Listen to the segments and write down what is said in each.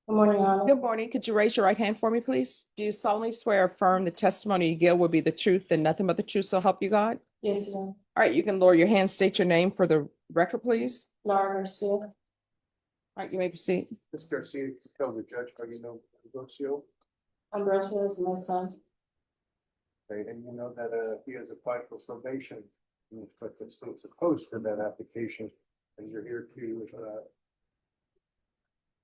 Good morning, Your Honor. Good morning. Could you raise your right hand for me, please? Do you solemnly swear or affirm the testimony you give will be the truth and nothing but the truth, so help you God? Yes, Your Honor. All right, you can lower your hand, state your name for the record, please. Laura Garcia. All right, you may proceed. Ms. Garcia, tell the judge how you know Ambrosio, Ambrosio is my son. okay, and you know that he has applied for probation, but it's still opposed to that application, and you're here to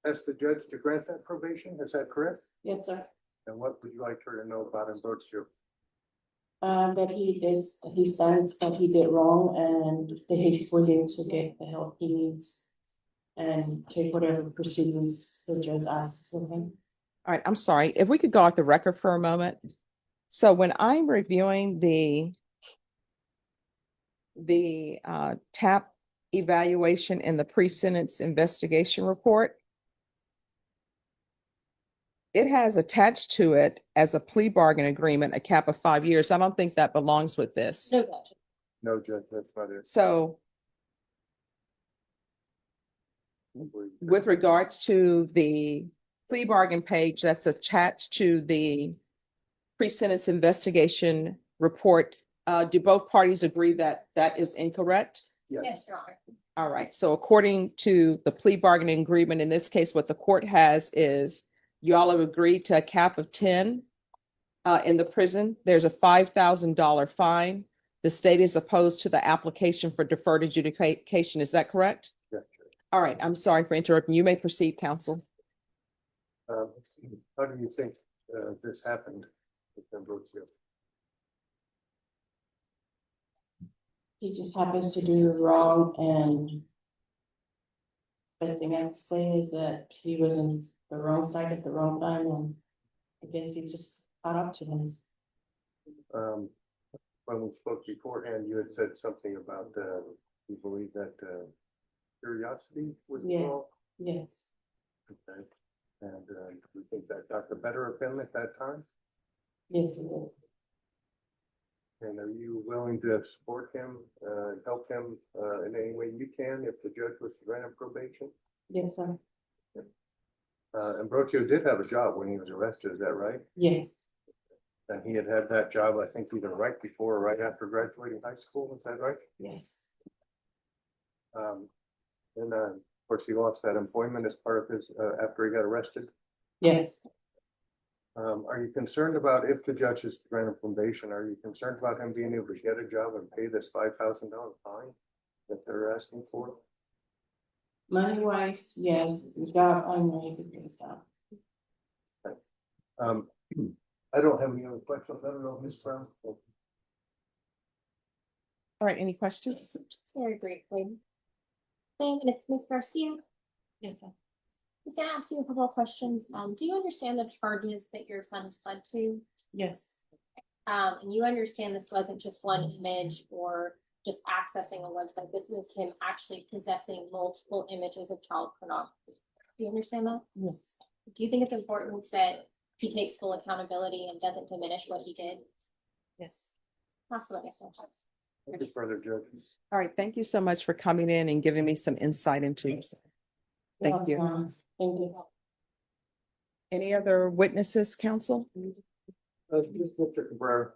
ask the judge to grant that probation. Is that correct? Yes, sir. And what would you like her to know about Ambrosio? That he stands that he did wrong and that he's willing to get the help he needs and take whatever proceedings the judge asks of him. All right, I'm sorry. If we could go off the record for a moment. So when I'm reviewing the TAP evaluation in the pre-sentence investigation report, it has attached to it as a plea bargain agreement, a cap of 5 years. I don't think that belongs with this. No, Judge. No, Judge, that's not it. So with regards to the plea bargain page that's attached to the pre-sentence investigation report, do both parties agree that that is incorrect? Yes. Your Honor. All right. So according to the plea bargaining agreement, in this case, what the court has is you all have agreed to a cap of 10 in the prison. There's a $5,000 fine. The state is opposed to the application for deferred adjudication. Is that correct? Yes. All right. I'm sorry for interrupting. You may proceed, counsel. How do you think this happened with Ambrosio? He just happens to do wrong, and best thing I can say is that he was in the wrong side at the wrong time, and I guess he just caught up to him. When we spoke beforehand, you had said something about you believe that curiosity was Yeah. involved. Yes. Okay. And we think that got the better of him at that time. Yes, he did. And are you willing to support him, help him in any way you can if the judge was to grant him probation? Yes, sir. Ambrosio did have a job when he was arrested, is that right? Yes. And he had that job, I think, either right before or right after graduating high school, is that right? Yes. And of course, he lost that employment as part of his, after he got arrested. Yes. Are you concerned about if the judge is to grant him probation, are you concerned about him being able to get a job and pay this $5,000 fine that they're asking for? Money wise, yes. The job, I know he could get a job. I don't have any other questions. I don't know, Ms. Brown. All right. Any questions? Just very briefly. And it's Ms. Garcia. Yes, sir. Just gonna ask you a couple of questions. Do you understand the charges that your son has pled to? Yes. And you understand this wasn't just one image or just accessing a website. This was him actually possessing multiple images of child pornography. Do you understand that? Yes. Do you think it's important that he takes full accountability and doesn't diminish what he did? Yes. That's the next one. Any further judges? All right. Thank you so much for coming in and giving me some insight into yourself. Thank you. Thank you. Any other witnesses, counsel? Mr. Cabrera.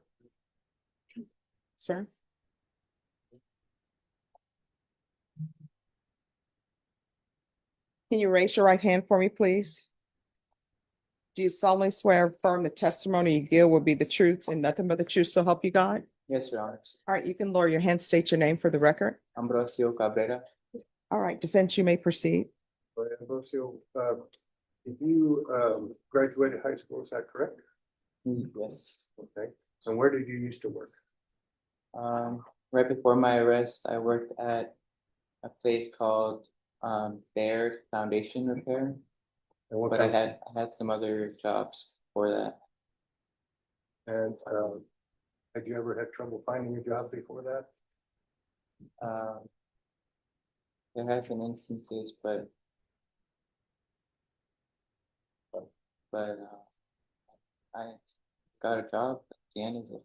Sir? Can you raise your right hand for me, please? Do you solemnly swear or affirm the testimony you give will be the truth and nothing but the truth, so help you God? Yes, Your Honor. All right, you can lower your hand, state your name for the record. Ambrosio Cabrera. All right, defense, you may proceed. Ambrosio, did you graduated high school, is that correct? Yes. Okay. And where did you used to work? Right before my arrest, I worked at a place called Baird Foundation Repair, And what but I kind- had some other jobs for that. And had you ever had trouble finding a job before that? There have been instances, but I got a job at the end of it.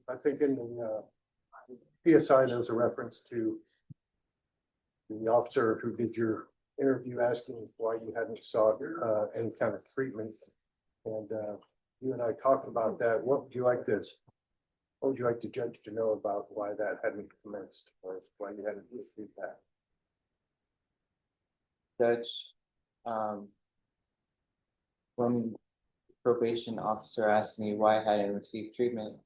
I think in the PSI, there's a reference to the officer who did your interview asking why you hadn't sought any kind of treatment. And you and I talked about that. What would you like this? What would you like the judge to know about why that hadn't commenced or why you hadn't received that? Judge, when probation officer asked me why I hadn't received treatment,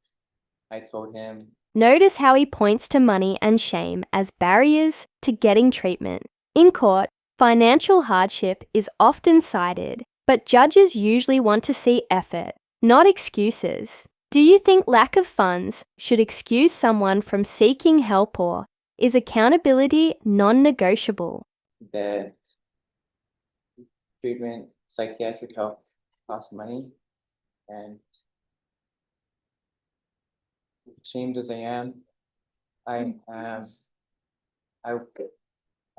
I told him, Notice how he points to money and shame as barriers to getting treatment. In court, financial hardship is often cited, but judges usually want to see effort, not excuses. Do you think lack of funds should excuse someone from seeking help, or is accountability non-negotiable? that treatment, psychiatric help costs money, and ashamed as I am, I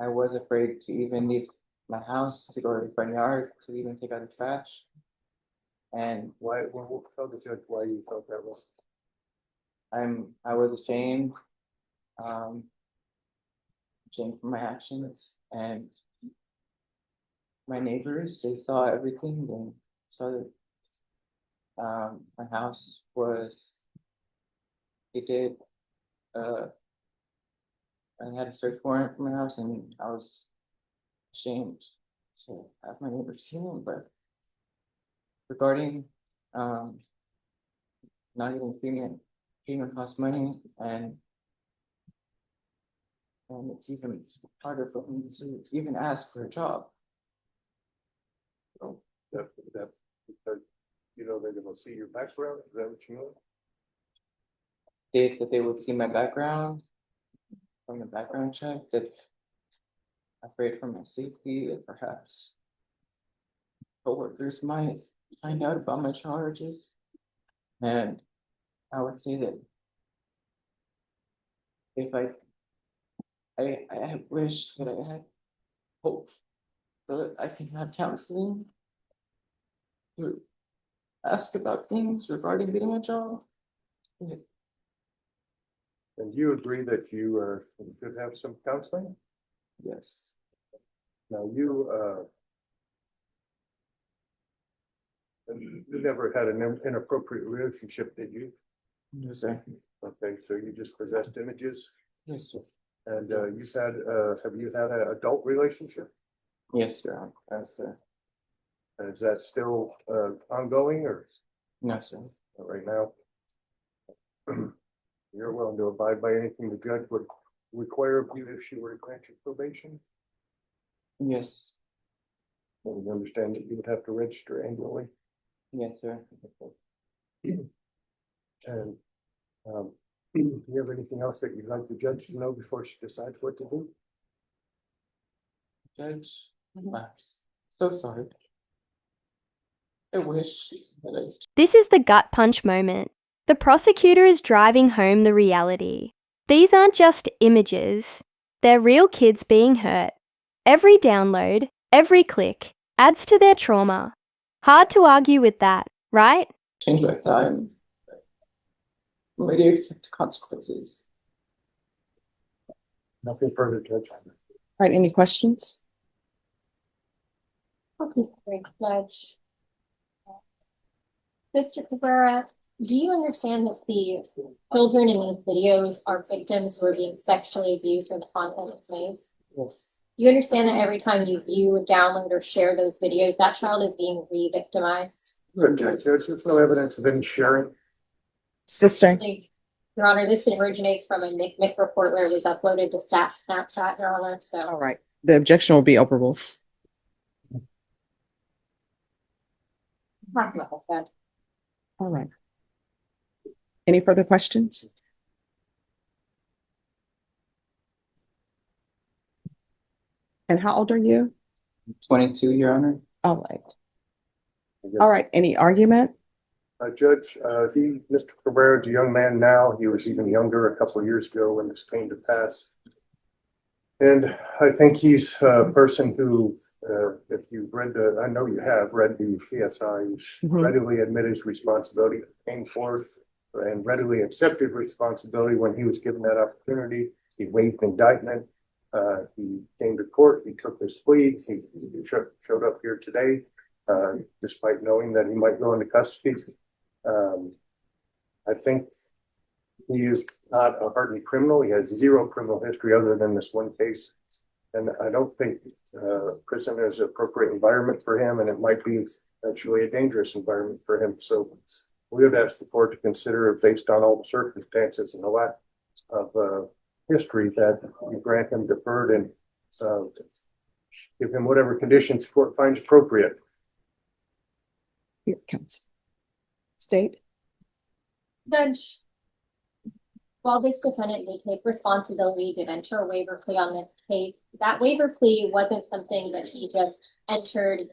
was afraid to even leave my house, to go to the front yard, to even take out the trash. And Why, well, tell the judge why you felt that was. I was ashamed, ashamed for my actions, and my neighbors, they saw everything. They saw that my house was, they did, I had a search warrant for my house, and I was ashamed to have my neighbors see them. But regarding not getting treatment costs money, and it's even harder for me to even ask for a job. Oh, that, because, you know, they're gonna see your background, is that what you mean? That they would see my background from the background check, that afraid for my safety, that perhaps coworkers might find out about my charges. And I would say that if I wish that I had hope that I can have counseling to ask about things regarding getting a job. And you agree that you should have some counseling? Yes. Now, you never had an inappropriate relationship, did you? Yes, sir. Okay, so you just possessed images, Yes, sir. and have you had an adult relationship? Yes, sir. Yes, sir. And is that still ongoing or No, sir. right now? You're willing to abide by anything the judge would require of you if she were to grant you probation? Yes. And you understand that you would have to register annually? Yes, sir. And do you have anything else that you'd like the judge to know before she decides what to do? Judge, I'm so sorry. I wish that I. This is the gut punch moment. The prosecutor is driving home the reality. These aren't just images. They're real kids being hurt. Every download, every click adds to their trauma. Hard to argue with that, right? Change my time. I'm ready to accept the consequences. Nothing further, Judge. All right, any questions? Okay, very much. Mr. Cabrera, do you understand that the children in these videos are victims who are being sexually abused when the content is made? Yes. You understand that every time you view, download, or share those videos, that child is being re-victimized? Good, Judge. There's no evidence of any sharing. Sister. Your Honor, this originates from a NICMIC report where it was uploaded to Snapchat, Your Honor, so. All right, the objection will be operable. All right. Any further questions? And how old are you? 22, Your Honor. All right. All right, any argument? Judge, Mr. Cabrera is a young man now. He was even younger a couple of years ago when this came to pass. And I think he's a person who, if you've read I know you have read the PSI, readily admitted his responsibility, came forth and readily accepted responsibility when he was given that opportunity. He waived indictment. He came to court, he took his pleads, he showed up here today, despite knowing that he might go into custody. I think he is not a hardened criminal. He has zero criminal history other than this one case. And I don't think prison is an appropriate environment for him, and it might be actually a dangerous environment for him. So we would ask the court to consider, based on all the circumstances and the lack of history, that you grant him deferred and give him whatever conditions the court finds appropriate. Here, counsel. State. Judge, while this defendant may take responsibility to enter a waiver plea on this case, that waiver plea wasn't something that he just entered,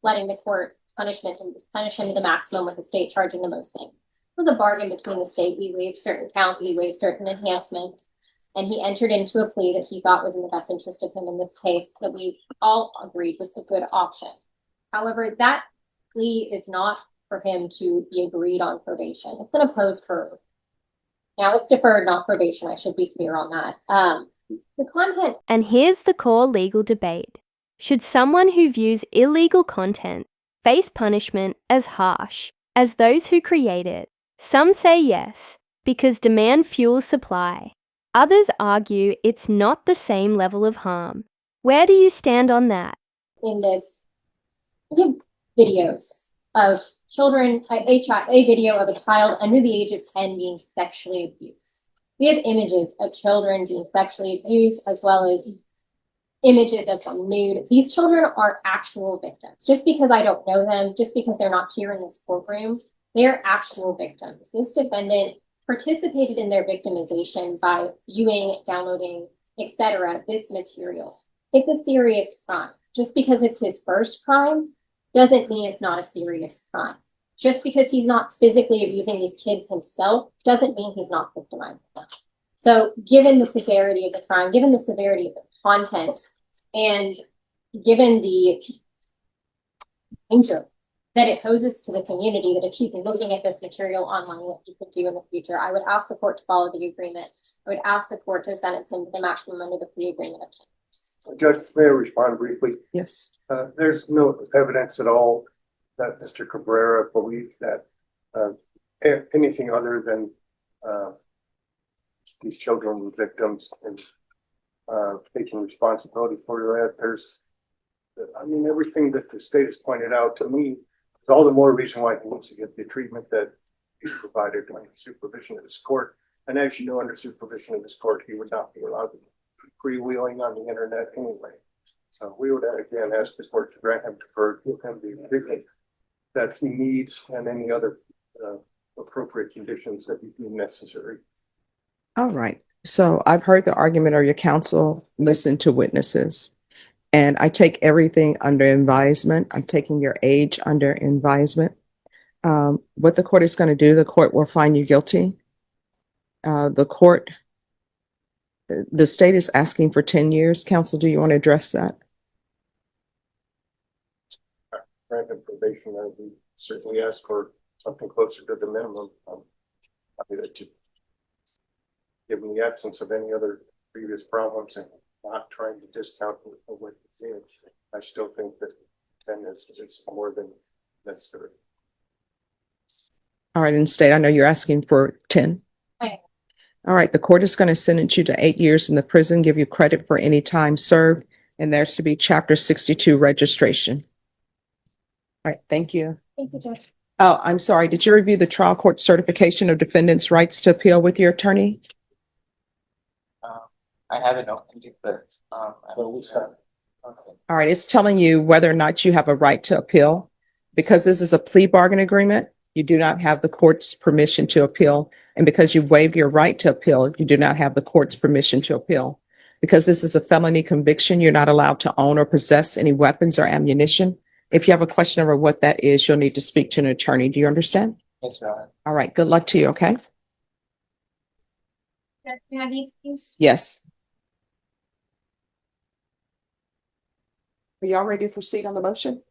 letting the court punish him to the maximum with the state charging the most thing. It was a bargain between the state. We waived certain counts, we waived certain enhancements, and he entered into a plea that he thought was in the best interest of him in this case, that we all agreed was a good option. However, that plea is not for him to be agreed on probation. It's an opposed verb. Now it's deferred, not probation. I should be clear on that. The content. And here's the core legal debate. Should someone who views illegal content face punishment as harsh as those who create it? Some say yes, because demand fuels supply. Others argue it's not the same level of harm. Where do you stand on that? In this, we have videos of children, a video of a child under the age of 10 being sexually abused. We have images of children being sexually abused, as well as images of them nude. These children are actual victims. Just because I don't know them, just because they're not here in this courtroom, they're actual victims. This defendant participated in their victimization by viewing, downloading, etc. this material. It's a serious crime. Just because it's his first crime doesn't mean it's not a serious crime. Just because he's not physically abusing these kids himself doesn't mean he's not victimizing them. So given the severity of the crime, given the severity of the content, and given the danger that it poses to the community, that if he's looking at this material online, what he could do in the future, I would ask the court to follow the agreement. I would ask the court to sentence him to the maximum under the plea agreement of 10 years. Judge, may I respond briefly? Yes. There's no evidence at all that Mr. Cabrera believed that anything other than these children were victims and taking responsibility for that. There's, I mean, everything that the state has pointed out to me, is all the more reason why he needs to get the treatment that he provided under supervision of this court. And as you know, under supervision of this court, he would not be allowed to be freewheeling on the internet anyway. So we would again ask the court to grant him deferred, give him the treatment that he needs and any other appropriate conditions that be necessary. All right. So I've heard the argument of your counsel, listened to witnesses, and I take everything under advisement. I'm taking your age under advisement. What the court is going to do, the court will find you guilty. The state is asking for 10 years. Counsel, do you want to address that? Grant him probation, I would certainly ask for something closer to the minimum. I mean, given the absence of any other previous problems and not trying to discount what he did, I still think that 10 is more than necessary. All right, and state, I know you're asking for 10. Okay. All right, the court is going to sentence you to 8 years in the prison, give you credit for any time served, and there's to be Chapter 62 registration. All right, thank you. Thank you, Judge. Oh, I'm sorry. Did you review the trial court certification of defendant's rights to appeal with your attorney? I haven't opened it, but we said. okay. All right, it's telling you whether or not you have a right to appeal. Because this is a plea bargain agreement, you do not have the court's permission to appeal. And because you waived your right to appeal, you do not have the court's permission to appeal. Because this is a felony conviction, you're not allowed to own or possess any weapons or ammunition. If you have a question over what that is, you'll need to speak to an attorney. Do you understand? Yes, Your Honor. All right, good luck to you, okay? Judge, may I be excused? Yes. Are y'all ready to proceed on the motion?